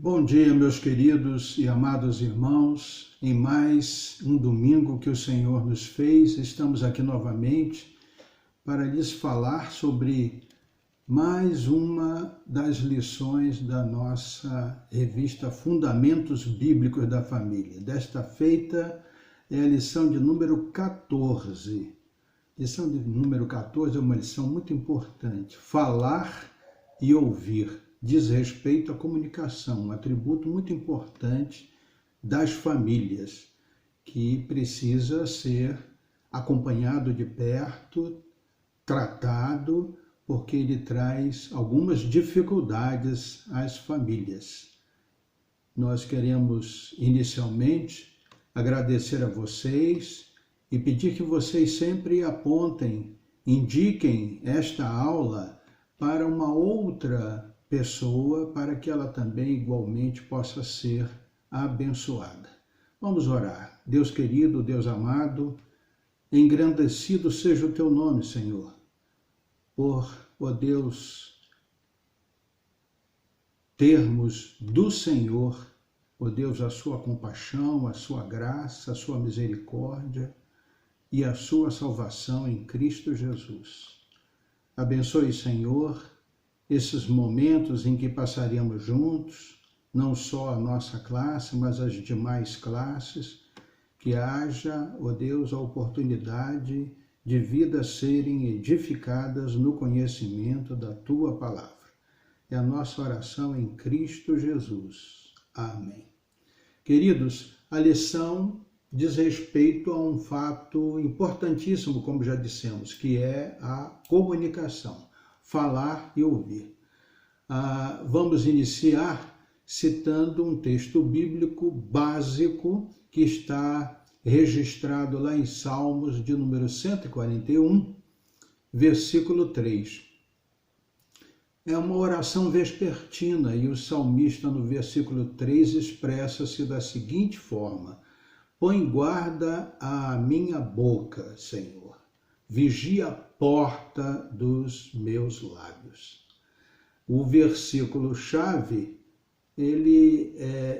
Bom dia, meus queridos e amados irmãos. Em mais um domingo que o Senhor nos fez, estamos aqui novamente para lhes falar sobre mais uma das lições da nossa revista Fundamentos Bíblicos da Família. Desta feita é a lição de número 14. Lição de número 14 é uma lição muito importante. Falar e ouvir. Diz respeito à comunicação, um atributo muito importante das famílias, que precisa ser acompanhado de perto, tratado, porque ele traz algumas dificuldades às famílias. Nós queremos, inicialmente, agradecer a vocês e pedir que vocês sempre apontem, indiquem esta aula para uma outra pessoa, para que ela também igualmente possa ser abençoada. Vamos orar. Deus querido, Deus amado, engrandecido seja o teu nome, Senhor, por, ó Deus, termos do Senhor, ó Deus, a sua compaixão, a sua graça, a sua misericórdia e a sua salvação em Cristo Jesus. Abençoe, Senhor, esses momentos em que passaremos juntos, não só a nossa classe, mas as demais classes, que haja, ó Deus, a oportunidade de vidas serem edificadas no conhecimento da Tua Palavra. É a nossa oração em Cristo Jesus. Amém. Queridos, a lição diz respeito a um fato importantíssimo, como já dissemos, que é a comunicação. Falar e ouvir. Vamos iniciar citando um texto bíblico básico que está registrado lá em Salmos de número 141, versículo 3. É uma oração vespertina e o salmista no versículo 3 expressa-se da seguinte forma: põe guarda à minha boca, Senhor. Vigia a porta dos meus lábios. O versículo-chave, ele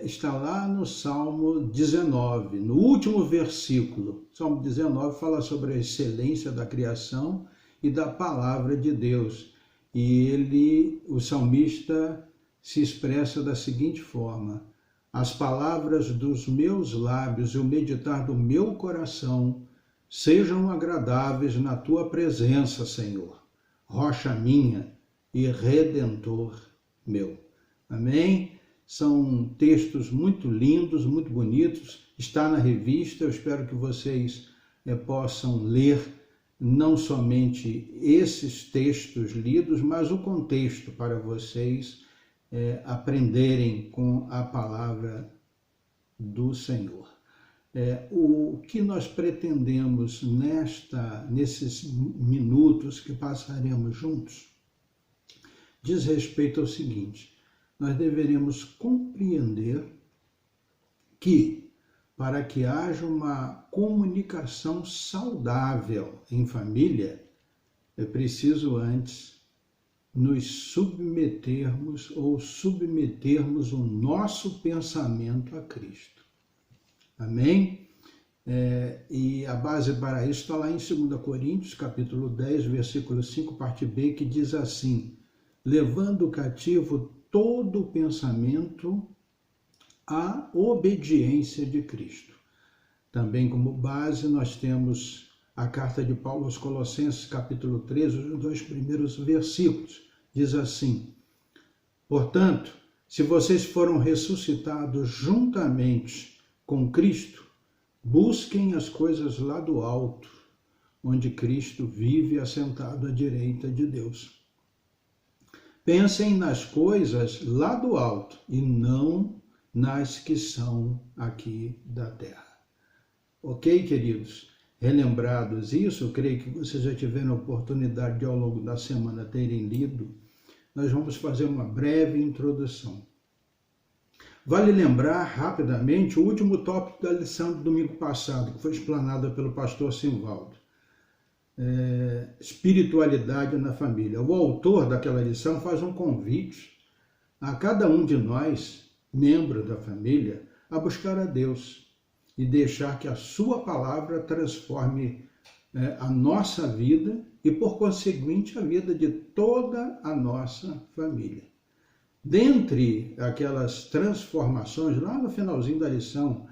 está lá no Salmo 19, no último versículo. Salmo 19 fala sobre a excelência da criação e da palavra de Deus. E o salmista se expressa da seguinte forma: as palavras dos meus lábios e o meditar do meu coração sejam agradáveis na tua presença, Senhor, rocha minha e redentor meu. Amém? São textos muito lindos, muito bonitos. Está na revista, eu espero que vocês possam ler não somente esses textos lidos, mas o contexto para vocês aprenderem com a palavra do Senhor. O que nós pretendemos nesses minutos que passaremos juntos diz respeito ao seguinte: nós deveremos compreender que, para que haja uma comunicação saudável em família, é preciso antes nos submetermos o nosso pensamento a Cristo. Amém? E a base para isso está lá em 2 Coríntios, capítulo 10, versículo 5, parte B, que diz assim: levando cativo todo o pensamento à obediência de Cristo. Também como base nós temos a carta de Paulo aos Colossenses, capítulo 13, os 2 primeiros versículos. Diz assim: portanto, se vocês foram ressuscitados juntamente com Cristo, busquem as coisas lá do alto, onde Cristo vive assentado à direita de Deus. Pensem nas coisas lá do alto e não nas que são aqui da terra. Ok, queridos? Relembrados isso, eu creio que vocês já tiveram a oportunidade de, ao longo da semana, terem lido. Nós vamos fazer uma breve introdução. Vale lembrar rapidamente o último tópico da lição do domingo passado, que foi explanada pelo pastor Simvaldo. Espiritualidade na família. O autor daquela lição faz um convite a cada um de nós membro da família a buscar a Deus e deixar que a sua palavra transforme a nossa vida e, por conseguinte, a vida de toda a nossa família. Dentre aquelas transformações, lá no finalzinho da lição,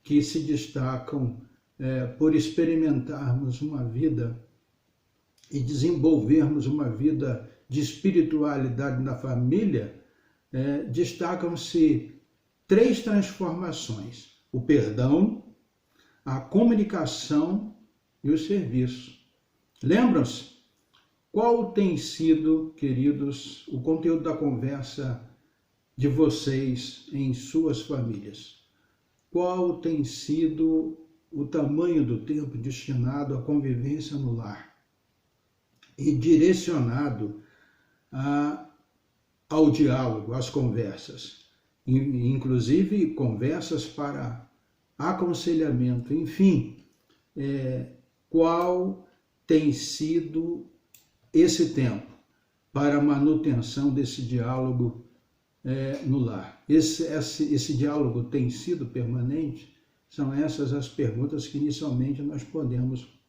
que se destacam por experimentarmos uma vida e desenvolvermos uma vida de espiritualidade na família, destacam-se 3 transformações: o perdão, a comunicação e o serviço. Lembram-se? Qual tem sido, queridos, o conteúdo da conversa de vocês em suas famílias? Qual tem sido o tamanho do tempo destinado à convivência no lar e direcionado ao diálogo, às conversas, inclusive conversas para aconselhamento, enfim, qual tem sido esse tempo para a manutenção desse diálogo no lar? Esse diálogo tem sido permanente? São essas as perguntas que inicialmente nós podemos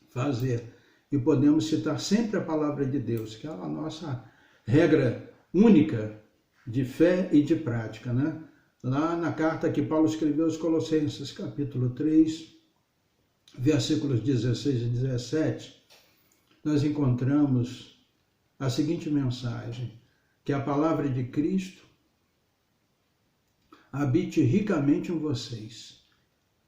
fazer. E podemos citar sempre a palavra de Deus, que é a nossa regra única de fé e de prática, né? Lá na carta que Paulo escreveu aos Colossenses, capítulo 3, versículos 16 e 17, nós encontramos a seguinte mensagem: que a palavra de Cristo habite ricamente em vocês,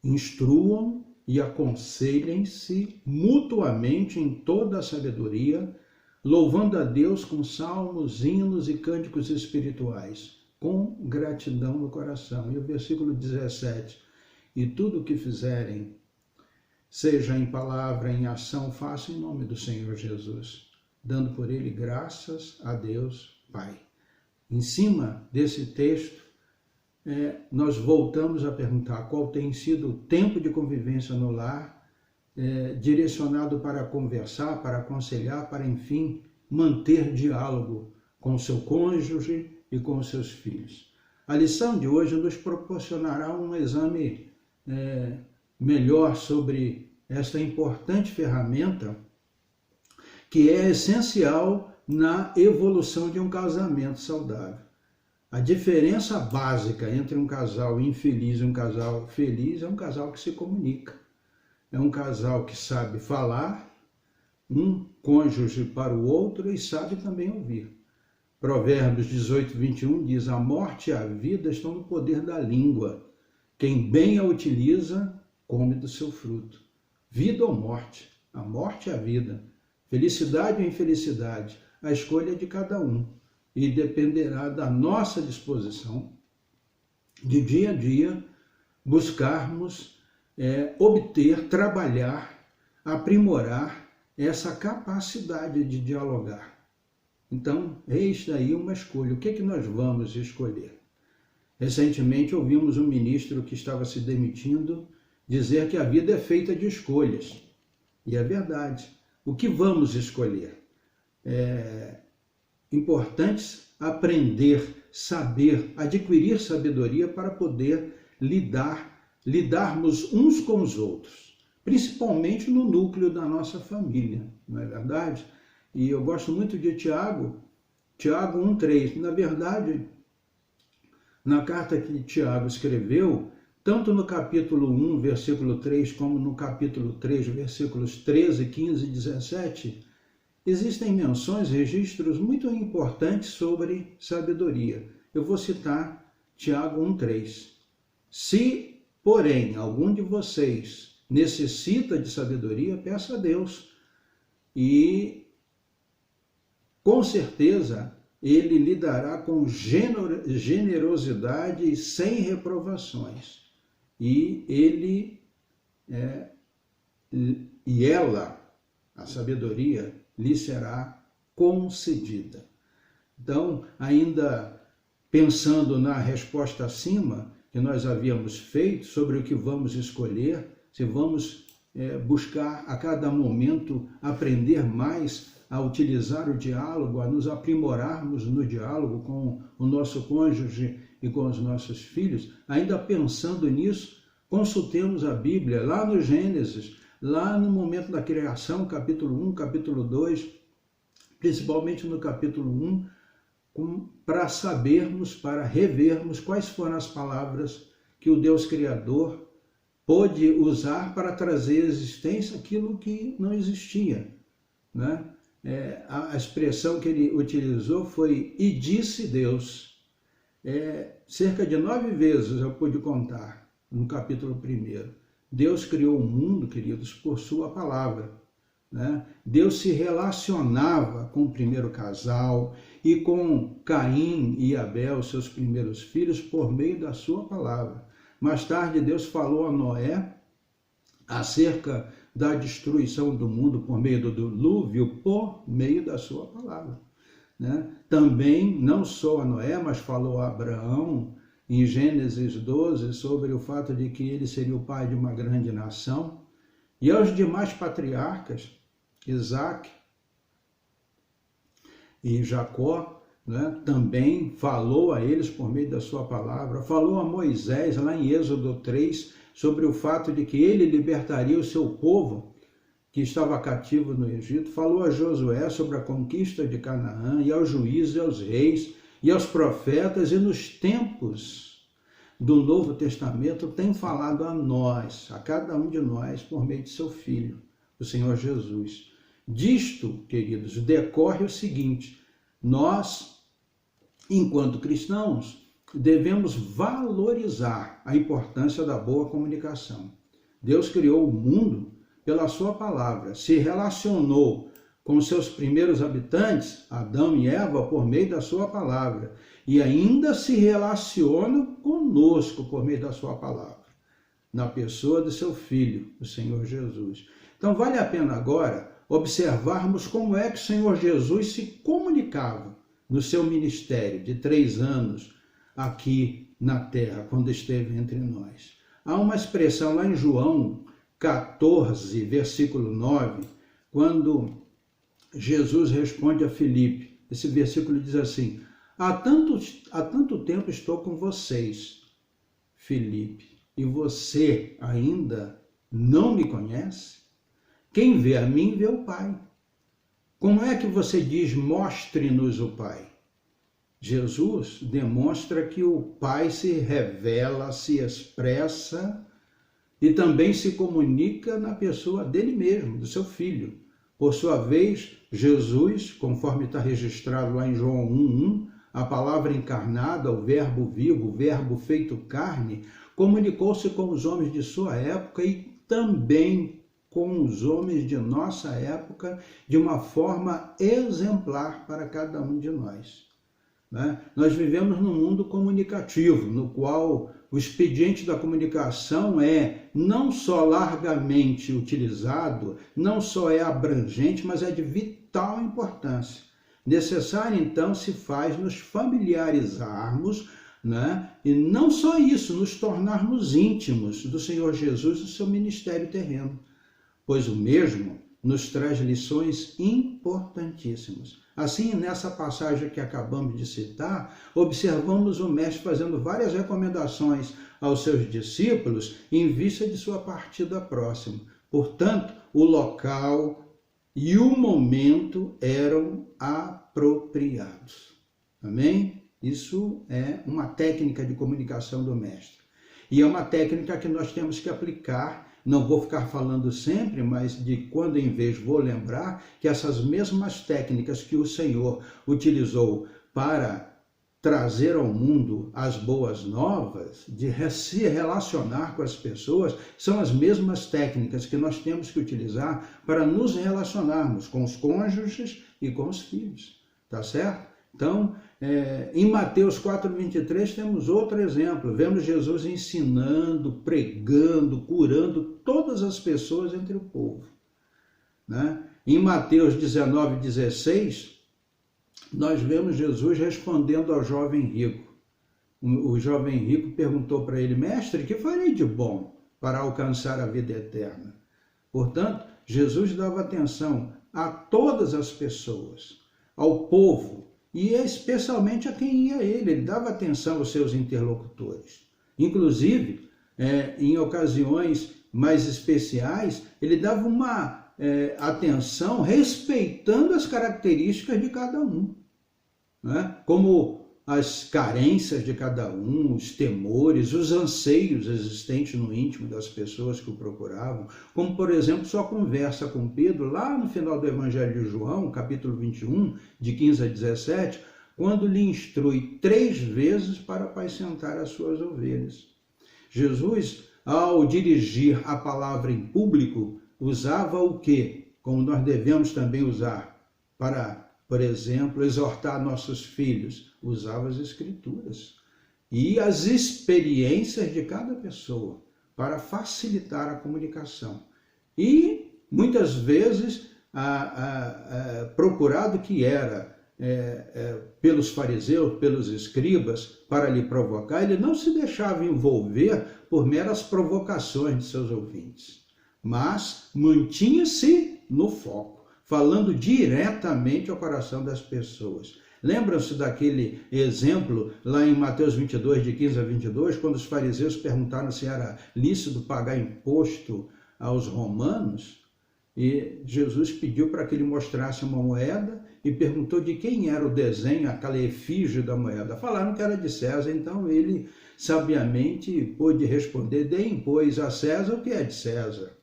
instruam e aconselhem-se mutuamente em toda a sabedoria, louvando a Deus com salmos, hinos e cânticos espirituais, com gratidão no coração. E o versículo 17: e tudo o que fizerem, seja em palavra, em ação, façam em nome do Senhor Jesus, dando por ele graças a Deus Pai. Em cima desse texto, nós voltamos a perguntar qual tem sido o tempo de convivência no lar, direcionado para conversar, para aconselhar, para, enfim, manter diálogo com o seu cônjuge e com os seus filhos. A lição de hoje nos proporcionará um exame melhor sobre esta importante ferramenta que é essencial na evolução de um casamento saudável. A diferença básica entre um casal infeliz e um casal feliz é um casal que se comunica. É um casal que sabe falar, um cônjuge para o outro, e sabe também ouvir. Provérbios 18, 21 diz: a morte e a vida estão no poder da língua. Quem bem a utiliza, come do seu fruto. Vida ou morte? A morte e a vida. Felicidade ou infelicidade? A escolha é de cada um. E dependerá da nossa disposição de dia a dia buscarmos obter, trabalhar, aprimorar essa capacidade de dialogar. Então, eis daí uma escolha. O que é que nós vamos escolher? Recentemente ouvimos um ministro que estava se demitindo dizer que a vida é feita de escolhas. E é verdade. O que vamos escolher? Importante aprender, saber, adquirir sabedoria para poder lidarmos uns com os outros, principalmente no núcleo da nossa família, não é verdade? E eu gosto muito de Tiago 1,3. Na verdade, na carta que Tiago escreveu, tanto no capítulo 1, versículo 3, como no capítulo 3, versículos 13, 15 e 17, existem menções, registros muito importantes sobre sabedoria. Eu vou citar Tiago 1,3. Se, porém, algum de vocês necessita de sabedoria, peça a Deus. E, com certeza, ele lhe dará com generosidade e sem reprovações. E ela, a sabedoria, lhe será concedida. Então, ainda pensando na resposta acima que nós havíamos feito sobre o que vamos escolher, se vamos buscar a cada momento aprender mais a utilizar o diálogo, a nos aprimorarmos no diálogo com o nosso cônjuge e com os nossos filhos. Ainda pensando nisso, consultemos a Bíblia lá no Gênesis, lá no momento da criação, capítulo 1, capítulo 2, principalmente no capítulo 1, para sabermos, para revermos quais foram as palavras que o Deus Criador pôde usar para trazer à existência aquilo que não existia, né? A expressão que ele utilizou foi "e disse Deus". Cerca de 9 vezes eu pude contar no capítulo 1. Deus criou o mundo, queridos, por sua palavra, né? Deus se relacionava com o primeiro casal e com Caim e Abel, seus primeiros filhos, por meio da sua palavra. Mais tarde, Deus falou a Noé acerca da destruição do mundo por meio do dilúvio, por meio da sua palavra, né? Também, não só a Noé, mas falou a Abraão, em Gênesis 12, sobre o fato de que ele seria o pai de uma grande nação, e aos demais patriarcas, Isaac e Jacó, né? Também falou a eles por meio da sua palavra. Falou a Moisés, lá em Êxodo 3, sobre o fato de que ele libertaria o seu povo que estava cativo no Egito. Falou a Josué sobre a conquista de Canaã, e aos juízes, e aos reis, e aos profetas, e nos tempos do Novo Testamento tem falado a nós, a cada um de nós, por meio de seu Filho, o Senhor Jesus. Disto, queridos, decorre o seguinte: nós, enquanto cristãos, devemos valorizar a importância da boa comunicação. Deus criou o mundo pela sua palavra, se relacionou com seus primeiros habitantes, Adão e Eva, por meio da sua palavra, e ainda se relaciona conosco por meio da sua palavra, na pessoa do seu Filho, o Senhor Jesus. Então vale a pena agora observarmos como é que o Senhor Jesus se comunicava no seu ministério de 3 anos aqui na terra, quando esteve entre nós. Há uma expressão lá em João 14, versículo 9, quando Jesus responde a Filipe. Esse versículo diz assim: há tanto tempo estou com vocês, Filipe, e você ainda não me conhece? Quem vê a mim, vê o Pai. Como é que você diz, mostre-nos o Pai? Jesus demonstra que o Pai se revela, se expressa e também se comunica na pessoa dele mesmo, do seu Filho. Por sua vez, Jesus, conforme está registrado lá em João 1:1, a palavra encarnada, o verbo vivo, o verbo feito carne, comunicou-se com os homens de sua época e também com os homens de nossa época de uma forma exemplar para cada um de nós, né? Nós vivemos num mundo comunicativo, no qual o expediente da comunicação é não só largamente utilizado, não só é abrangente, mas é de vital importância. Necessário, então, se faz nos familiarizarmos, né? E não só isso, nos tornarmos íntimos do Senhor Jesus e do seu ministério terreno, pois o mesmo nos traz lições importantíssimas. Assim, nessa passagem que acabamos de citar, observamos o Mestre fazendo várias recomendações aos seus discípulos em vista de sua partida próxima. Portanto, o local e o momento eram apropriados. Amém? Isso é uma técnica de comunicação do Mestre. E é uma técnica que nós temos que aplicar. Não vou ficar falando sempre, mas de quando em vez vou lembrar que essas mesmas técnicas que o Senhor utilizou para trazer ao mundo as boas novas, de se relacionar com as pessoas, são as mesmas técnicas que nós temos que utilizar para nos relacionarmos com os cônjuges e com os filhos. Tá certo? Então, em Mateus 4:23 temos outro exemplo. Vemos Jesus ensinando, pregando, curando todas as pessoas entre o povo, né? Em Mateus 19:16, nós vemos Jesus respondendo ao jovem rico. O jovem rico perguntou para ele: mestre, que farei de bom para alcançar a vida eterna? Portanto, Jesus dava atenção a todas as pessoas, ao povo, e especialmente a quem ia ele dava atenção aos seus interlocutores. Inclusive, em ocasiões mais especiais, ele dava uma atenção respeitando as características de cada um, né? Como as carências de cada um, os temores, os anseios existentes no íntimo das pessoas que o procuravam, como, por exemplo, sua conversa com Pedro, lá no final do Evangelho de João, capítulo 21, de 15 a 17, quando lhe instrui 3 vezes para apacentar as suas ovelhas. Jesus, ao dirigir a palavra em público, usava o quê? Como nós devemos também usar para, por exemplo, exortar nossos filhos, usava as Escrituras e as experiências de cada pessoa para facilitar a comunicação. E, muitas vezes, procurado que era pelos fariseus, pelos escribas, para lhe provocar, ele não se deixava envolver por meras provocações de seus ouvintes, mas mantinha-se no foco, falando diretamente ao coração das pessoas. Lembram-se daquele exemplo lá em Mateus 22, de 15 a 22, quando os fariseus perguntaram se era lícito pagar imposto aos romanos? E Jesus pediu para que ele mostrasse uma moeda e perguntou de quem era o desenho, aquela efígie da moeda. Falaram que era de César, então ele sabiamente pôde responder: deem, pois, a César o que é de César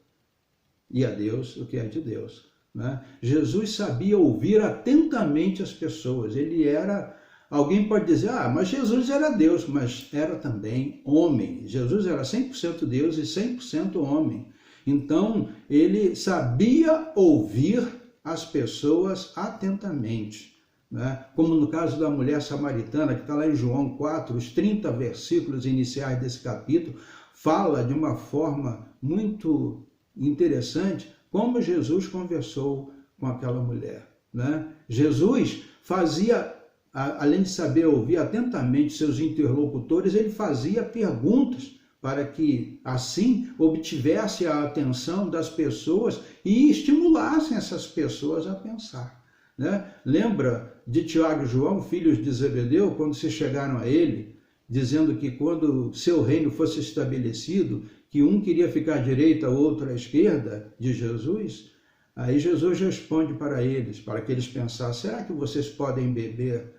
e a Deus o que é de Deus. Né? Jesus sabia ouvir atentamente as pessoas. Ele era, alguém pode dizer, mas Jesus era Deus, mas era também homem. Jesus era 100% Deus e 100% homem. Então, ele sabia ouvir as pessoas atentamente. Né? Como no caso da mulher samaritana, que está lá em João 4, os 30 versículos iniciais desse capítulo, fala de uma forma muito interessante como Jesus conversou com aquela mulher. Né? Jesus fazia, além de saber ouvir atentamente seus interlocutores, ele fazia perguntas para que, assim, obtivesse a atenção das pessoas e estimulassem essas pessoas a pensar. Né? Lembra de Tiago e João, filhos de Zebedeu, quando se chegaram a ele, dizendo que quando seu reino fosse estabelecido, que um queria ficar à direita, outro à esquerda de Jesus? Aí Jesus responde para eles, para que eles pensassem: será que vocês podem beber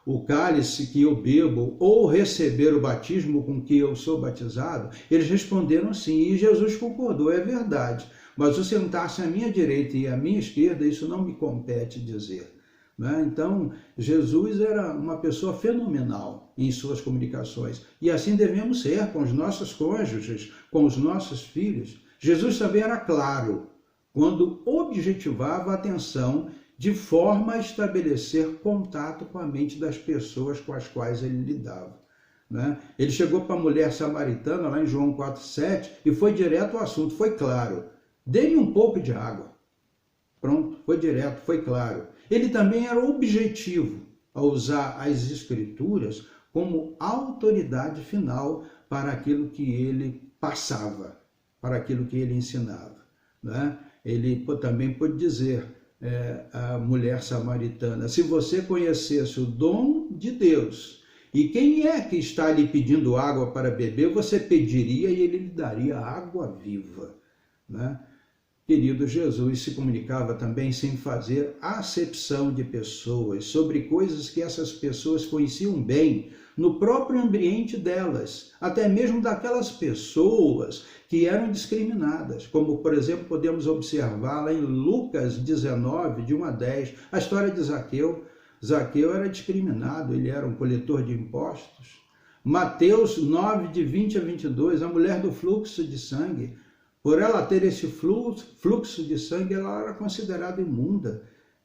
o cálice que eu bebo ou receber o batismo com que eu sou batizado? Eles responderam sim, e Jesus concordou: é verdade, mas o sentar-se à minha direita e à minha esquerda, isso não me compete dizer. Então, Jesus era uma pessoa fenomenal em suas comunicações. E assim devemos ser com os nossos cônjuges, com os nossos filhos. Jesus também era claro quando objetivava a atenção de forma a estabelecer contato com a mente das pessoas com as quais ele lidava. Ele chegou para a mulher samaritana, lá em João 4,7, e foi direto ao assunto, foi claro. Dê-me um pouco de água. Pronto, foi direto, foi claro. Ele também era objetivo ao usar as Escrituras como autoridade final para aquilo que ele passava, para aquilo que ele ensinava. Ele também pode dizer à mulher samaritana: se você conhecesse o dom de Deus e quem é que está lhe pedindo água para beber, você pediria e ele lhe daria água viva. Querido, Jesus se comunicava também sem fazer acepção de pessoas, sobre coisas que essas pessoas conheciam bem, no próprio ambiente delas, até mesmo daquelas pessoas que eram discriminadas, como, por exemplo, podemos observar lá em Lucas 19, de 1 a 10, a história de Zaqueu. Zaqueu era discriminado, ele era um coletor de impostos. Mateus 9, de 20 a 22, a mulher do fluxo de sangue. Por ela ter esse fluxo de sangue, ela era considerada imunda.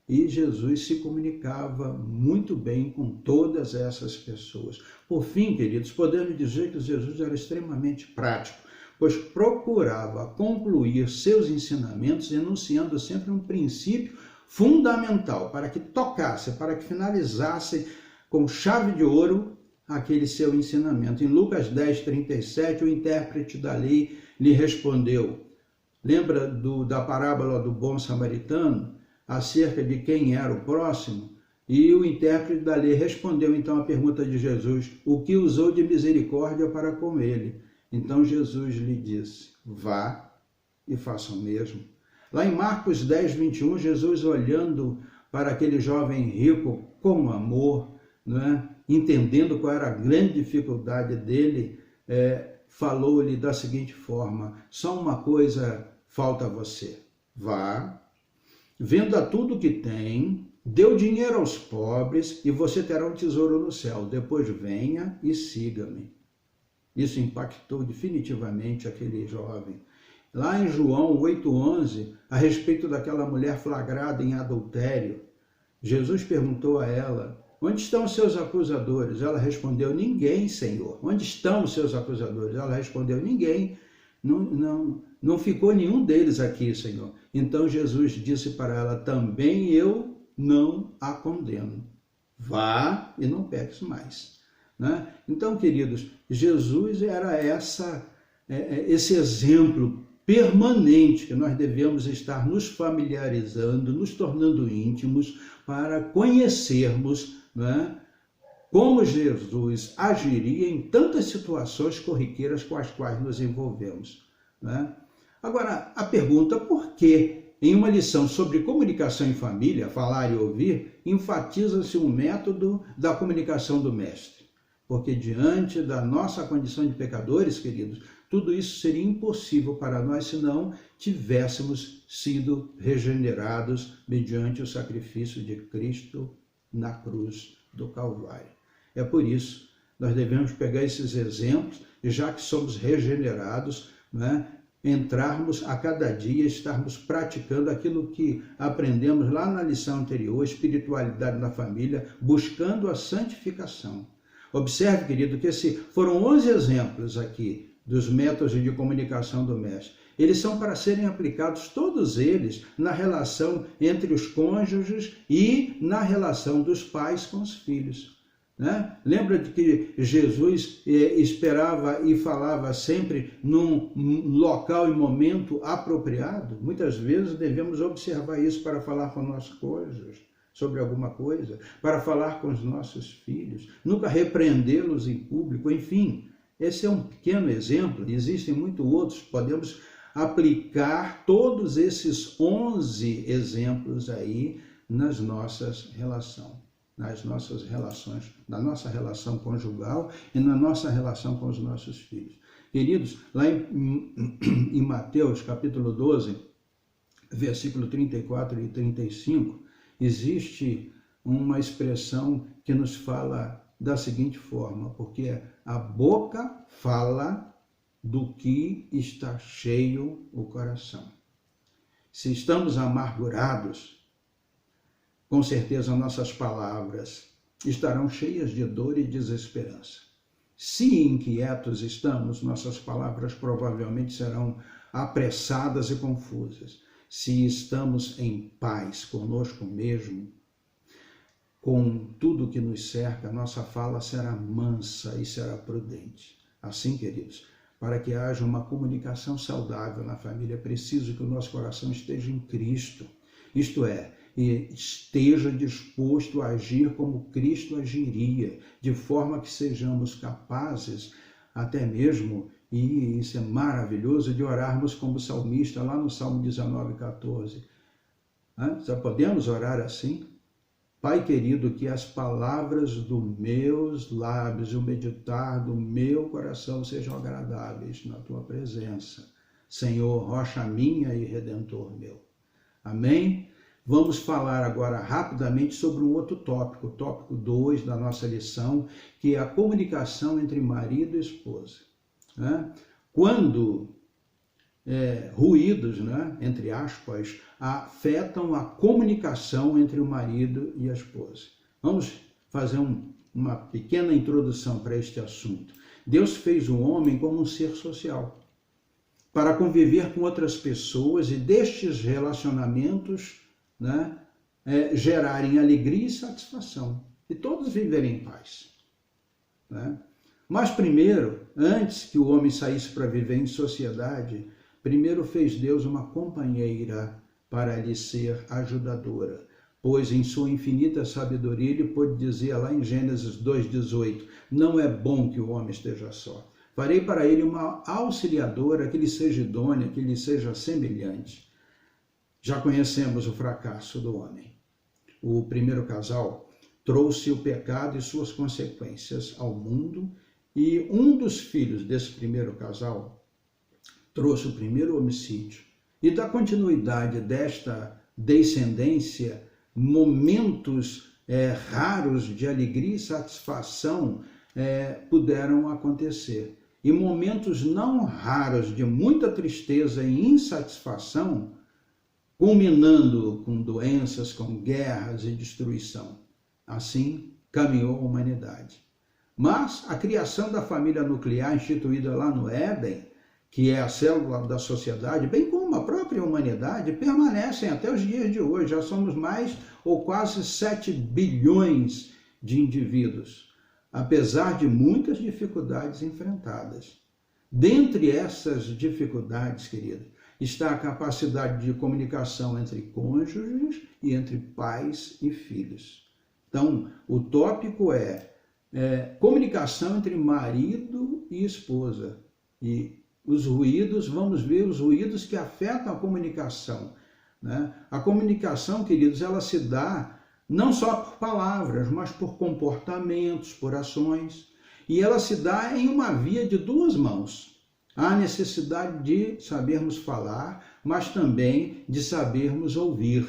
E Jesus se comunicava muito bem com todas essas pessoas. Por fim, queridos, podemos dizer que Jesus era extremamente prático, pois procurava concluir seus ensinamentos enunciando sempre um princípio fundamental para que tocasse, para que finalizasse com chave de ouro aquele seu ensinamento. Em Lucas 10, 37, o intérprete da lei lhe respondeu. Lembra da parábola do bom samaritano? acerca de quem era o próximo, e o intérprete da lei respondeu então à pergunta de Jesus, o que usou de misericórdia para com ele. Então Jesus lhe disse, vá e faça o mesmo. Lá em Marcos 10, 21, Jesus olhando para aquele jovem rico com amor, né, entendendo qual era a grande dificuldade dele, falou-lhe da seguinte forma, só uma coisa falta a você, vá, venda tudo que tem, dê o dinheiro aos pobres e você terá um tesouro no céu, depois venha e siga-me. Isso impactou definitivamente aquele jovem. Lá em João 8,11, a respeito daquela mulher flagrada em adultério, Jesus perguntou a ela, onde estão os seus acusadores? Ela respondeu, ninguém, Senhor. Onde estão os seus acusadores? Ela respondeu, ninguém. Não ficou nenhum deles aqui, Senhor. Então Jesus disse para ela, também eu não a condeno. Vá e não peques mais. Né? Então, queridos, Jesus era esse exemplo permanente que nós devemos estar nos familiarizando, nos tornando íntimos, para conhecermos, né, como Jesus agiria em tantas situações corriqueiras com as quais nos envolvemos. Né? Agora, a pergunta, por que em uma lição sobre comunicação em família, falar e ouvir, enfatiza-se o método da comunicação do Mestre? Porque diante da nossa condição de pecadores, queridos, tudo isso seria impossível para nós se não tivéssemos sido regenerados mediante o sacrifício de Cristo na cruz do Calvário. É por isso que nós devemos pegar esses exemplos e, já que somos regenerados, né, entrarmos a cada dia, estarmos praticando aquilo que aprendemos lá na lição anterior, espiritualidade na família, buscando a santificação. Observe, querido, que foram 11 exemplos aqui dos métodos de comunicação do Mestre. Eles são para serem aplicados, todos eles, na relação entre os cônjuges e na relação dos pais com os filhos. Né? Lembra de que Jesus esperava e falava sempre num local e momento apropriado? Muitas vezes devemos observar isso para falar com nossos cônjuges sobre alguma coisa, para falar com os nossos filhos, nunca repreendê-los em público, enfim. Esse é um pequeno exemplo, existem muitos outros, podemos aplicar todos esses 11 exemplos aí nas nossas relações. Na nossa relação conjugal e na nossa relação com os nossos filhos. Queridos, lá em Mateus, capítulo 12, versículo 34 e 35, existe uma expressão que nos fala da seguinte forma, porque a boca fala do que está cheio o coração. Se estamos amargurados, com certeza nossas palavras estarão cheias de dor e desesperança. Se inquietos estamos, nossas palavras provavelmente serão apressadas e confusas. Se estamos em paz conosco mesmo, com tudo que nos cerca, nossa fala será mansa e será prudente. Assim, queridos, para que haja uma comunicação saudável na família, é preciso que o nosso coração esteja em Cristo. Isto é, esteja disposto a agir como Cristo agiria, de forma que sejamos capazes, até mesmo, e isso é maravilhoso, de orarmos como salmista, lá no Salmo 19, 14. Já podemos orar assim? Pai querido, que as palavras dos meus lábios e o meditar do meu coração sejam agradáveis na tua presença. Senhor, rocha minha e redentor meu. Amém? Vamos falar agora rapidamente sobre um outro tópico, o tópico 2 da nossa lição, que é a comunicação entre marido e esposa. Quando ruídos, entre aspas, afetam a comunicação entre o marido e a esposa. Vamos fazer uma pequena introdução para este assunto. Deus fez o homem como um ser social, para conviver com outras pessoas e destes relacionamentos gerarem alegria e satisfação, e todos viverem em paz. Mas primeiro, antes que o homem saísse para viver em sociedade, primeiro fez Deus uma companheira para lhe ser ajudadora. Pois em sua infinita sabedoria ele pôde dizer lá em Gênesis 2,18, não é bom que o homem esteja só. Farei para ele uma auxiliadora que lhe seja idônea, que lhe seja semelhante. Já conhecemos o fracasso do homem. O primeiro casal trouxe o pecado e suas consequências ao mundo, e um dos filhos desse primeiro casal trouxe o primeiro homicídio. E da continuidade desta descendência, momentos raros de alegria e satisfação puderam acontecer. E momentos não raros de muita tristeza e insatisfação, culminando com doenças, com guerras e destruição. Assim caminhou a humanidade. Mas a criação da família nuclear instituída lá no Éden, que é a célula da sociedade, bem como a própria humanidade, permanecem até os dias de hoje. Já somos mais ou quase 7 bilhões de indivíduos, apesar de muitas dificuldades enfrentadas. Dentre essas dificuldades, querido, está a capacidade de comunicação entre cônjuges e entre pais e filhos. Então, o tópico é comunicação entre marido e esposa. E os ruídos, vamos ver os ruídos que afetam a comunicação, né? A comunicação, queridos, ela se dá não só por palavras, mas por comportamentos, por ações. E ela se dá em uma via de duas mãos. Há necessidade de sabermos falar, mas também de sabermos ouvir.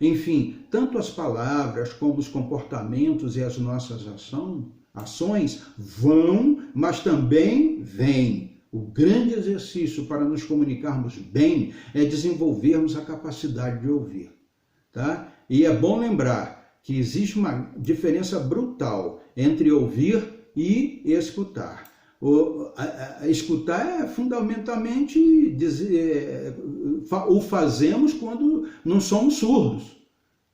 Enfim, tanto as palavras como os comportamentos e as nossas ações vão, mas também vêm. O grande exercício para nos comunicarmos bem é desenvolvermos a capacidade de ouvir, tá? E é bom lembrar que existe uma diferença brutal entre ouvir e escutar. Escutar é fundamentalmente o fazemos quando não somos surdos.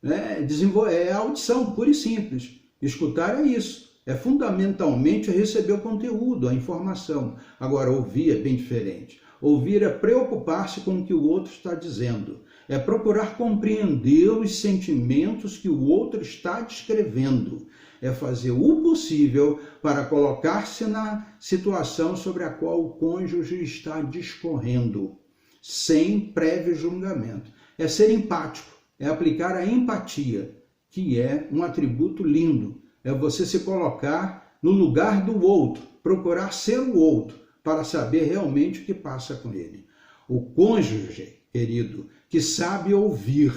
É a audição, pura e simples. Escutar é isso. É fundamentalmente receber o conteúdo, a informação. Agora, ouvir é bem diferente. Ouvir é preocupar-se com o que o outro está dizendo. É procurar compreender os sentimentos que o outro está descrevendo. É fazer o possível para colocar-se na situação sobre a qual o cônjuge está discorrendo, sem prévio julgamento. É ser empático, é aplicar a empatia, que é um atributo lindo. É você se colocar no lugar do outro, procurar ser o outro, para saber realmente o que passa com ele. O cônjuge, querido, que sabe ouvir,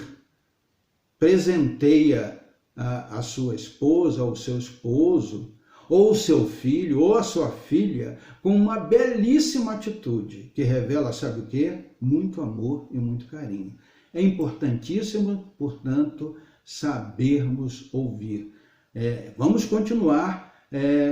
presenteia a sua esposa, ou o seu esposo, ou o seu filho, ou a sua filha, com uma belíssima atitude, que revela, sabe o quê? Muito amor e muito carinho. É importantíssimo, portanto, sabermos ouvir. Vamos continuar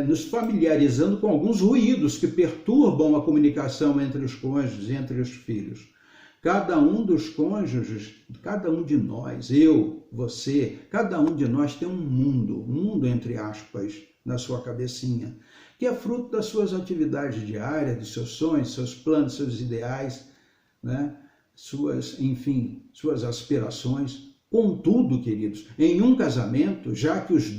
nos familiarizando com alguns ruídos que perturbam a comunicação entre os cônjuges, entre os filhos. Cada um dos cônjuges, cada um de nós, eu, você, cada um de nós tem um mundo entre aspas, na sua cabecinha, que é fruto das suas atividades diárias, de seus sonhos, seus planos, seus ideais, né? Suas aspirações. Contudo, queridos, em um casamento, já que os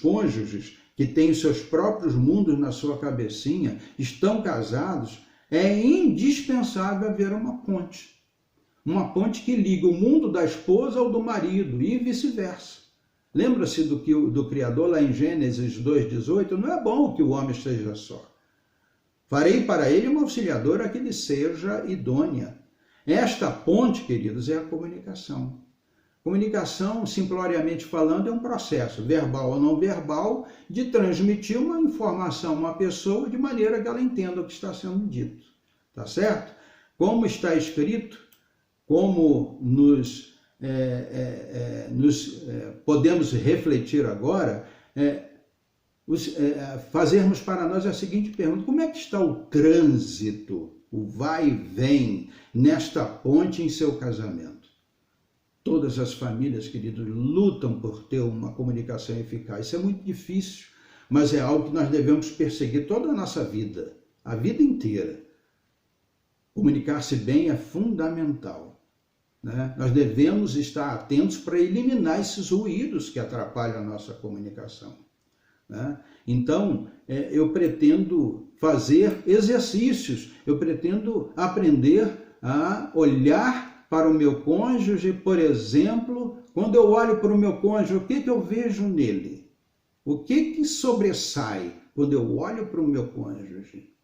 cônjuges que têm os seus próprios mundos na sua cabecinha, estão casados, é indispensável haver uma ponte que liga o mundo da esposa ao do marido e vice-versa. Lembra-se do Criador lá em Gênesis 2,18? Não é bom que o homem esteja só. Farei para ele uma auxiliadora que lhe seja idônea. Esta ponte, queridos, é a comunicação. Comunicação, simploriamente falando, é um processo, verbal ou não verbal, de transmitir uma informação a uma pessoa de maneira que ela entenda o que está sendo dito. Tá certo? Como está escrito, como podemos refletir agora, fazermos para nós a seguinte pergunta: como é que está o trânsito, o vai e vem, nesta ponte em seu casamento? Todas as famílias, queridos, lutam por ter uma comunicação eficaz. Isso é muito difícil, mas é algo que nós devemos perseguir toda a nossa vida, a vida inteira. Comunicar-se bem é fundamental, né? Nós devemos estar atentos para eliminar esses ruídos que atrapalham a nossa comunicação, né? Então, eu pretendo fazer exercícios, eu pretendo aprender a olhar para o meu cônjuge, por exemplo. Quando eu olho para o meu cônjuge, o que eu vejo nele? O que sobressai quando eu olho para o meu cônjuge?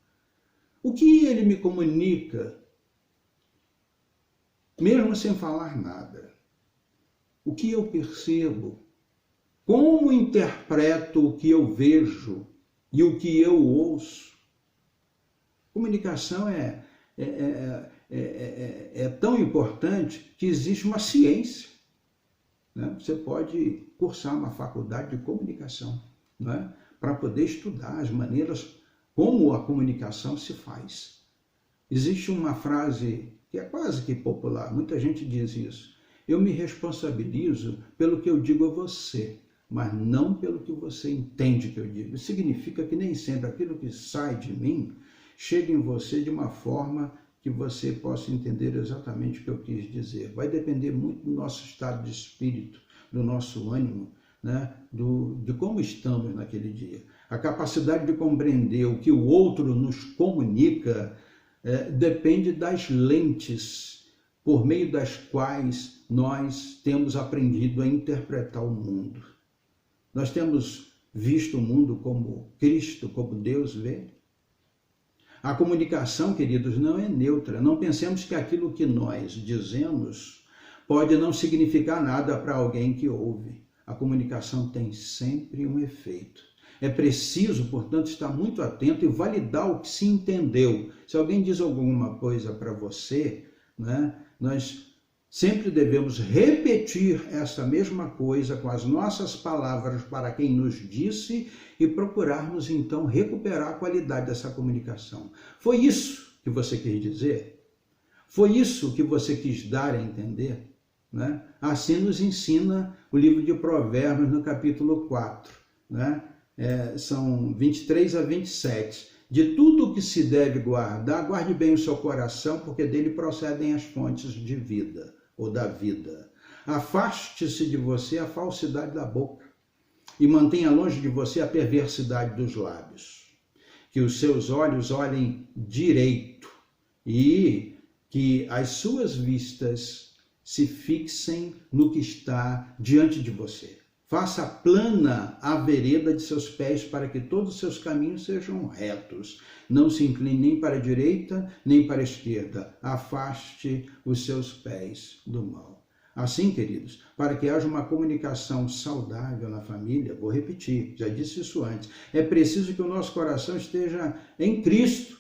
O que ele me comunica, mesmo sem falar nada? O que eu percebo? Como interpreto o que eu vejo e o que eu ouço? Comunicação é tão importante que existe uma ciência, né? Você pode cursar uma faculdade de comunicação, né? Para poder estudar as maneiras como a comunicação se faz. Existe uma frase que é quase que popular, muita gente diz isso: eu me responsabilizo pelo que eu digo a você, mas não pelo que você entende que eu digo. Isso significa que nem sempre aquilo que sai de mim chega em você de uma forma que você possa entender exatamente o que eu quis dizer. Vai depender muito do nosso estado de espírito, do nosso ânimo, né? De como estamos naquele dia. A capacidade de compreender o que o outro nos comunica depende das lentes por meio das quais nós temos aprendido a interpretar o mundo. Nós temos visto o mundo como Cristo, como Deus vê. A comunicação, queridos, não é neutra. Não pensemos que aquilo que nós dizemos pode não significar nada para alguém que ouve. A comunicação tem sempre um efeito. É preciso, portanto, estar muito atento e validar o que se entendeu. Se alguém diz alguma coisa para você, né, nós sempre devemos repetir essa mesma coisa com as nossas palavras para quem nos disse e procurarmos, então, recuperar a qualidade dessa comunicação. Foi isso que você quis dizer? Foi isso que você quis dar a entender? Né? Assim nos ensina o livro de Provérbios, no capítulo 4, né? São 23 a 27. De tudo o que se deve guardar, guarde bem o seu coração, porque dele procedem as fontes de vida, ou da vida. Afaste-se de você a falsidade da boca e mantenha longe de você a perversidade dos lábios. Que os seus olhos olhem direito e que as suas vistas se fixem no que está diante de você. Faça plana a vereda de seus pés para que todos os seus caminhos sejam retos. Não se incline nem para a direita, nem para a esquerda. Afaste os seus pés do mal. Assim, queridos, para que haja uma comunicação saudável na família, vou repetir, já disse isso antes, é preciso que o nosso coração esteja em Cristo.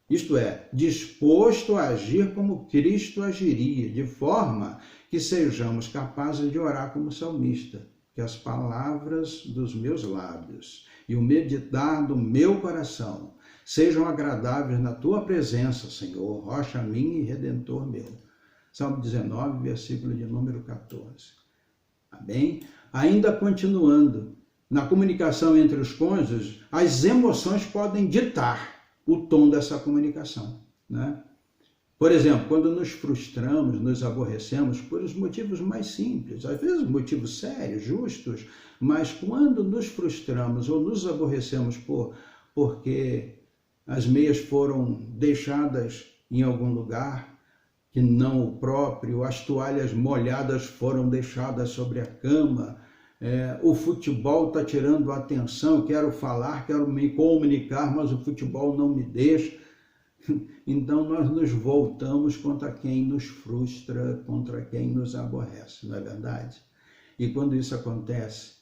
Isto é, disposto a agir como Cristo agiria, de forma que sejamos capazes de orar como salmista, que as palavras dos meus lábios e o meditar do meu coração sejam agradáveis na tua presença, Senhor, rocha minha e redentor meu. Salmo 19, versículo de número 14. Amém? Ainda continuando, na comunicação entre os cônjuges, as emoções podem ditar o tom dessa comunicação, né? Por exemplo, quando nos frustramos, nos aborrecemos por os motivos mais simples, às vezes motivos sérios, justos, mas quando nos frustramos ou nos aborrecemos porque as meias foram deixadas em algum lugar que não o próprio, as toalhas molhadas foram deixadas sobre a cama, o futebol está tirando a atenção, quero falar, quero me comunicar, mas o futebol não me deixa. Então nós nos voltamos contra quem nos frustra, contra quem nos aborrece, não é verdade? E quando isso acontece,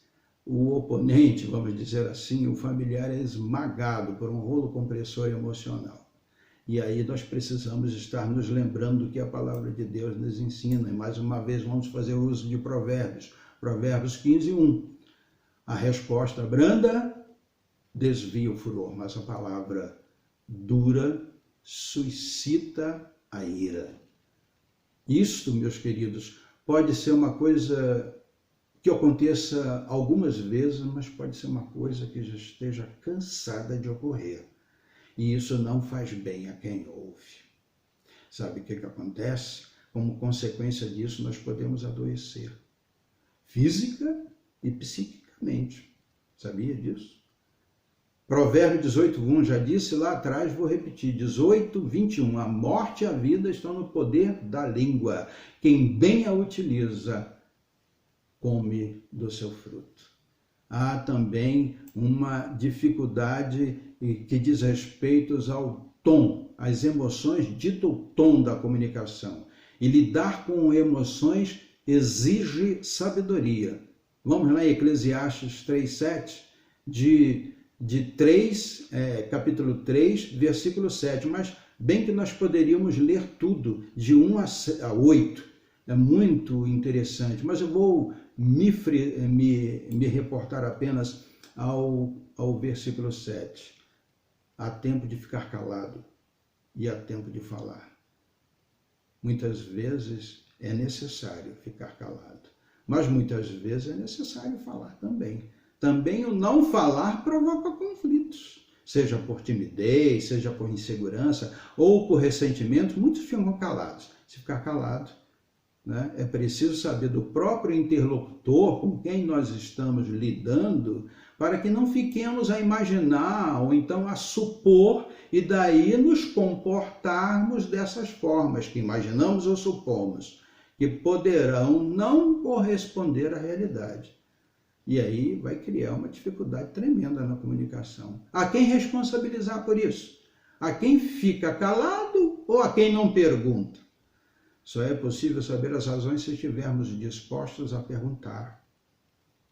o oponente, vamos dizer assim, o familiar é esmagado por um rolo compressor emocional. E aí nós precisamos estar nos lembrando do que a palavra de Deus nos ensina. E mais uma vez vamos fazer uso de Provérbios. Provérbios 15, 1. A resposta branda desvia o furor, mas a palavra dura suscita a ira. Isto, meus queridos, pode ser uma coisa que aconteça algumas vezes, mas pode ser uma coisa que já esteja cansada de ocorrer. E isso não faz bem a quem ouve. Sabe o que acontece? Como consequência disso, nós podemos adoecer, física e psiquicamente. Sabia disso? Provérbio 18:1, já disse lá atrás, vou repetir, 18:21, a morte e a vida estão no poder da língua. Quem bem a utiliza, come do seu fruto. Há também uma dificuldade que diz respeito ao tom. As emoções ditam o tom da comunicação. E lidar com emoções exige sabedoria. Vamos lá em Eclesiastes 3:7, capítulo 3, versículo 7. Mas bem que nós poderíamos ler tudo, de 1 a 8. É muito interessante, mas eu vou me reportar apenas ao versículo 7. Há tempo de ficar calado e há tempo de falar. Muitas vezes é necessário ficar calado, mas muitas vezes é necessário falar também. Também o não falar provoca conflitos, seja por timidez, seja por insegurança ou por ressentimento. Muitos ficam calados. Se ficar calado, né, é preciso saber do próprio interlocutor com quem nós estamos lidando, para que não fiquemos a imaginar ou então a supor e daí nos comportarmos dessas formas que imaginamos ou supomos, que poderão não corresponder à realidade. E aí vai criar uma dificuldade tremenda na comunicação. A quem responsabilizar por isso? A quem fica calado ou a quem não pergunta? Só é possível saber as razões se estivermos dispostos a perguntar,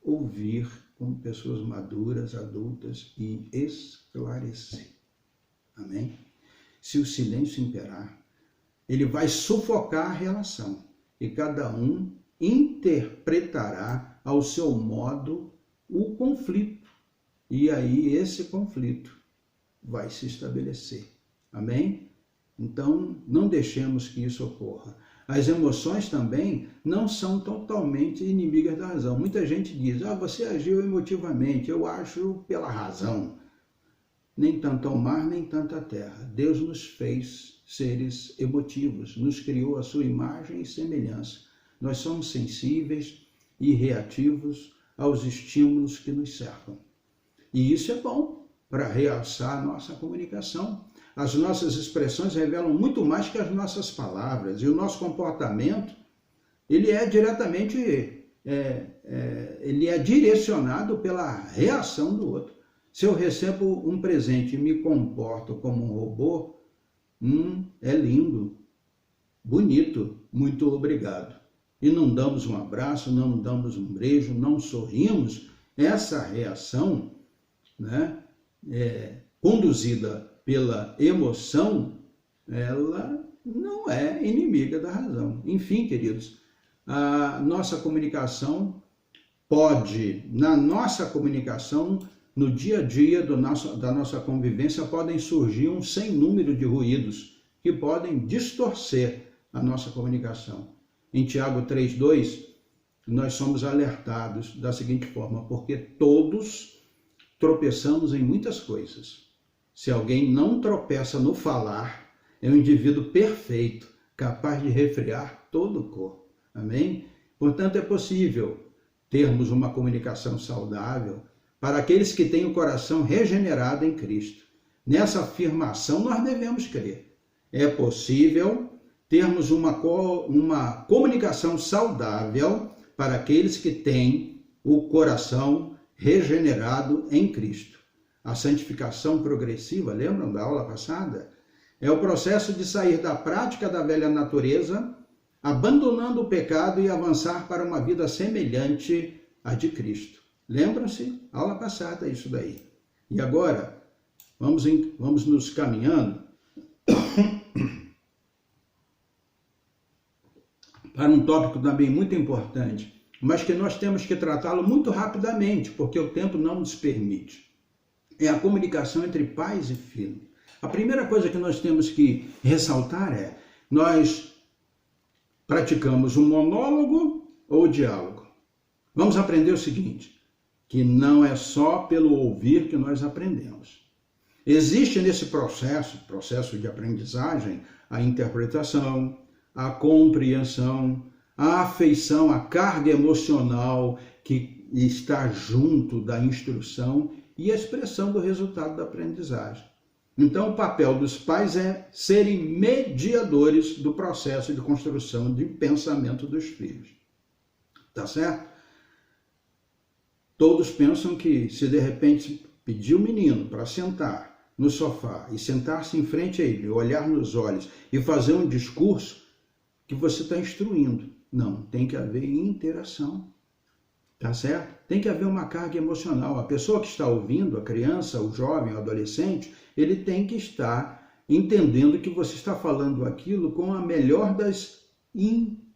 ouvir como pessoas maduras, adultas e esclarecer. Amém? Se o silêncio imperar, ele vai sufocar a relação e cada um interpretará ao seu modo o conflito. E aí esse conflito vai se estabelecer. Amém? Então, não deixemos que isso ocorra. As emoções também não são totalmente inimigas da razão. Muita gente diz, você agiu emotivamente, eu acho pela razão. Nem tanto ao mar, nem tanto à terra. Deus nos fez seres emotivos, nos criou a sua imagem e semelhança. Nós somos sensíveis e reativos aos estímulos que nos cercam. E isso é bom para realçar a nossa comunicação. As nossas expressões revelam muito mais que as nossas palavras. E o nosso comportamento, ele é diretamente, ele é direcionado pela reação do outro. Se eu recebo um presente e me comporto como um robô, é lindo, bonito, muito obrigado. E não damos um abraço, não damos um beijo, não sorrimos, essa reação, né, conduzida pela emoção, ela não é inimiga da razão. Enfim, queridos, a nossa comunicação pode, na nossa comunicação, no dia a dia da nossa convivência, podem surgir um sem número de ruídos que podem distorcer a nossa comunicação. Em Tiago 3:2, nós somos alertados da seguinte forma, porque todos tropeçamos em muitas coisas. Se alguém não tropeça no falar, é um indivíduo perfeito, capaz de refrear todo o corpo. Amém? Portanto, é possível termos uma comunicação saudável para aqueles que têm o coração regenerado em Cristo. Nessa afirmação nós devemos crer. É possível termos uma comunicação saudável para aqueles que têm o coração regenerado em Cristo. A santificação progressiva, lembram da aula passada? É o processo de sair da prática da velha natureza, abandonando o pecado e avançar para uma vida semelhante à de Cristo. Lembram-se? Aula passada, isso daí. E agora, vamos nos caminhando para um tópico também muito importante, mas que nós temos que tratá-lo muito rapidamente, porque o tempo não nos permite. É a comunicação entre pais e filhos. A primeira coisa que nós temos que ressaltar é, nós praticamos um monólogo ou diálogo. Vamos aprender o seguinte, que não é só pelo ouvir que nós aprendemos. Existe nesse processo de aprendizagem, a interpretação, a compreensão, a afeição, a carga emocional que está junto da instrução e a expressão do resultado da aprendizagem. Então, o papel dos pais é serem mediadores do processo de construção de pensamento dos filhos. Tá certo? Todos pensam que se de repente pedir o menino para sentar no sofá e sentar-se em frente a ele, olhar nos olhos e fazer um discurso, que você está instruindo. Não, tem que haver interação. Tá certo? Tem que haver uma carga emocional. A pessoa que está ouvindo, a criança, o jovem, o adolescente, ele tem que estar entendendo que você está falando aquilo com a melhor das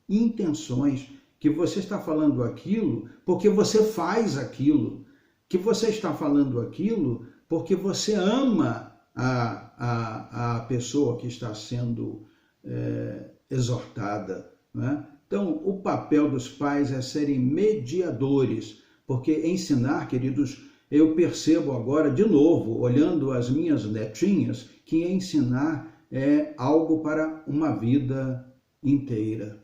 intenções, que você está falando aquilo porque você faz aquilo, que você está falando aquilo porque você ama a pessoa que está sendo exortada, né? Então, o papel dos pais é serem mediadores, porque ensinar, queridos, eu percebo agora, de novo, olhando as minhas netinhas, que ensinar é algo para uma vida inteira.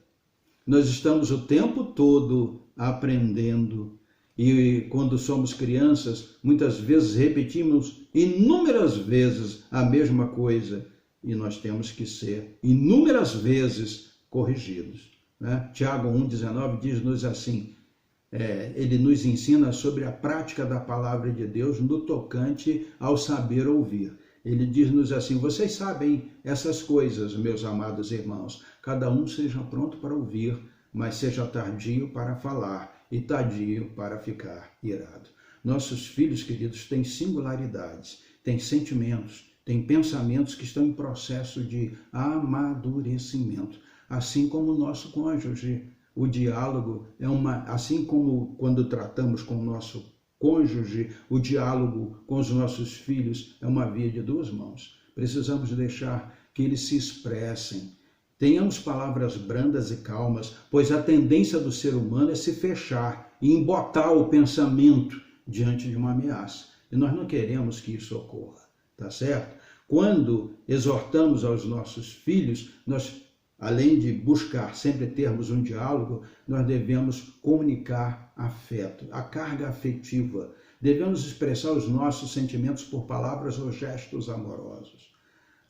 Nós estamos o tempo todo aprendendo e quando somos crianças, muitas vezes repetimos inúmeras vezes a mesma coisa e nós temos que ser inúmeras vezes corrigidos. Né? Tiago 1,19 diz-nos assim, ele nos ensina sobre a prática da palavra de Deus no tocante ao saber ouvir. Ele diz-nos assim, vocês sabem essas coisas, meus amados irmãos, cada um seja pronto para ouvir, mas seja tardio para falar e tardio para ficar irado. Nossos filhos, queridos, têm singularidades, têm sentimentos, têm pensamentos que estão em processo de amadurecimento. Assim como o nosso cônjuge, o diálogo assim como quando tratamos com o nosso cônjuge, o diálogo com os nossos filhos é uma via de duas mãos. Precisamos deixar que eles se expressem. Tenhamos palavras brandas e calmas, pois a tendência do ser humano é se fechar e embotar o pensamento diante de uma ameaça. E nós não queremos que isso ocorra, tá certo? Quando exortamos aos nossos filhos, nós, além de buscar sempre termos um diálogo, nós devemos comunicar afeto, a carga afetiva. Devemos expressar os nossos sentimentos por palavras ou gestos amorosos.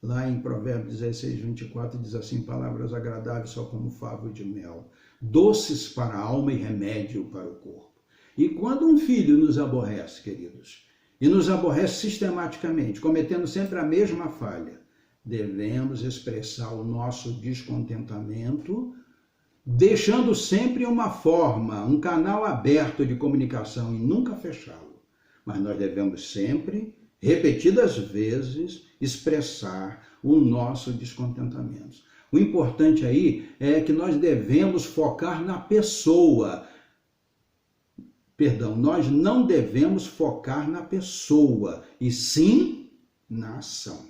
Lá em Provérbios 16, 24, diz assim, palavras agradáveis só como favo de mel, doces para a alma e remédio para o corpo. E quando um filho nos aborrece, queridos, e nos aborrece sistematicamente, cometendo sempre a mesma falha, devemos expressar o nosso descontentamento, deixando sempre uma forma, um canal aberto de comunicação e nunca fechá-lo. Mas nós devemos sempre, repetidas vezes, expressar o nosso descontentamento. O importante aí é que nós devemos focar na pessoa. Nós não devemos focar na pessoa, e sim na ação.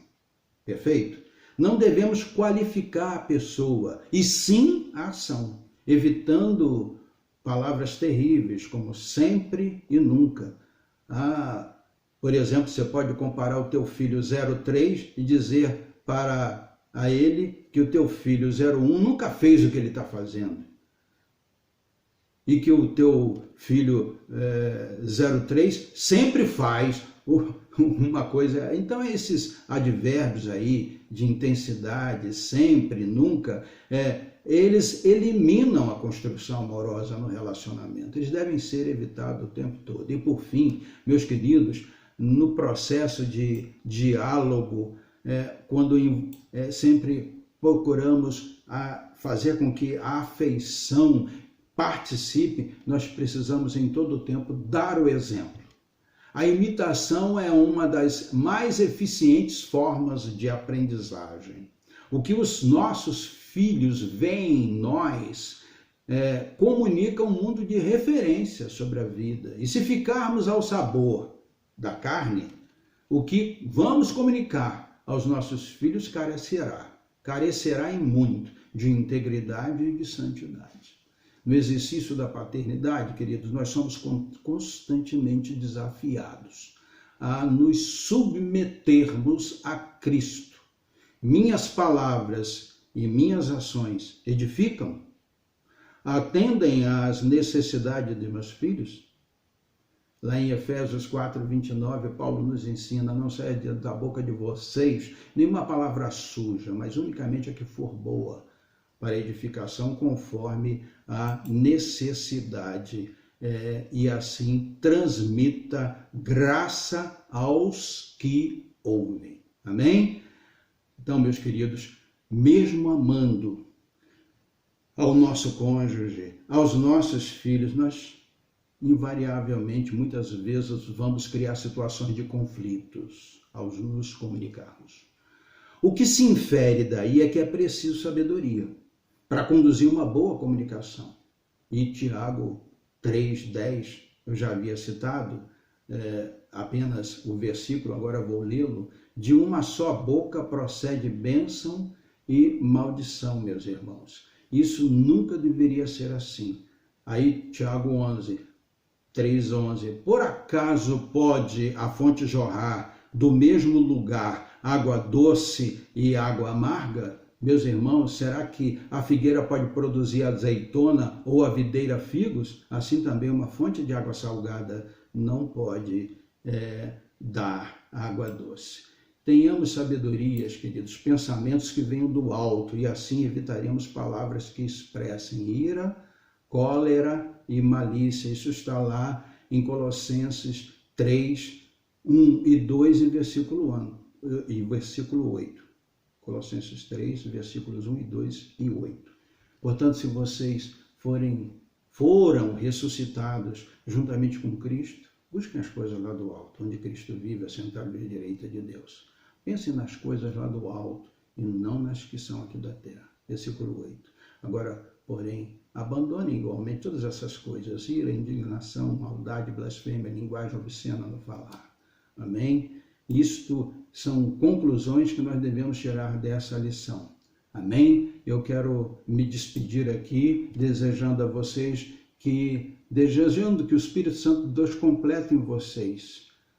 Perfeito? Não devemos qualificar a pessoa, e sim a ação, evitando palavras terríveis, como sempre e nunca. Por exemplo, você pode comparar o teu filho 03 e dizer para ele que o teu filho 01 nunca fez o que ele está fazendo. E que o teu filho 03 sempre faz uma coisa. Então, esses advérbios aí de intensidade, sempre, nunca, eles eliminam a construção amorosa no relacionamento. Eles devem ser evitados o tempo todo. E, por fim, meus queridos, no processo de diálogo, quando sempre procuramos fazer com que a afeição participe, nós precisamos em todo o tempo dar o exemplo. A imitação é uma das mais eficientes formas de aprendizagem. O que os nossos filhos veem em nós comunica um mundo de referência sobre a vida. E se ficarmos ao sabor da carne, o que vamos comunicar aos nossos filhos carecerá em muito de integridade e de santidade. No exercício da paternidade, queridos, nós somos constantemente desafiados a nos submetermos a Cristo. Minhas palavras e minhas ações edificam? Atendem às necessidades de meus filhos? Lá em Efésios 4:29, Paulo nos ensina: não saia da boca de vocês nenhuma palavra suja, mas unicamente a que for boa, para edificação conforme a necessidade, e assim transmita graça aos que ouvem. Amém? Então, meus queridos, mesmo amando ao nosso cônjuge, aos nossos filhos, nós invariavelmente, muitas vezes, vamos criar situações de conflitos ao nos comunicarmos. O que se infere daí é que é preciso sabedoria para conduzir uma boa comunicação. E Tiago 3:10, eu já havia citado, apenas o versículo, agora vou lê-lo: de uma só boca procede bênção e maldição, meus irmãos. Isso nunca deveria ser assim. Aí Tiago 3:11, por acaso pode a fonte jorrar do mesmo lugar água doce e água amarga? Meus irmãos, será que a figueira pode produzir azeitona ou a videira figos? Assim também uma fonte de água salgada não pode dar água doce. Tenhamos sabedorias, queridos, pensamentos que venham do alto, e assim evitaremos palavras que expressem ira, cólera e malícia. Isso está lá em Colossenses 3:1-2 e versículo 8. Colossenses 3, versículos 1, 2 e 8. Portanto, se vocês foram ressuscitados juntamente com Cristo, busquem as coisas lá do alto, onde Cristo vive, assentado à direita de Deus. Pensem nas coisas lá do alto e não nas que são aqui da terra. Versículo 8. Agora, porém, abandonem igualmente todas essas coisas: ira, indignação, maldade, blasfêmia, linguagem obscena no falar. Amém? Isto são conclusões que nós devemos tirar dessa lição. Amém? Eu quero me despedir aqui, desejando a vocês desejando que o Espírito Santo de Deus complete em vocês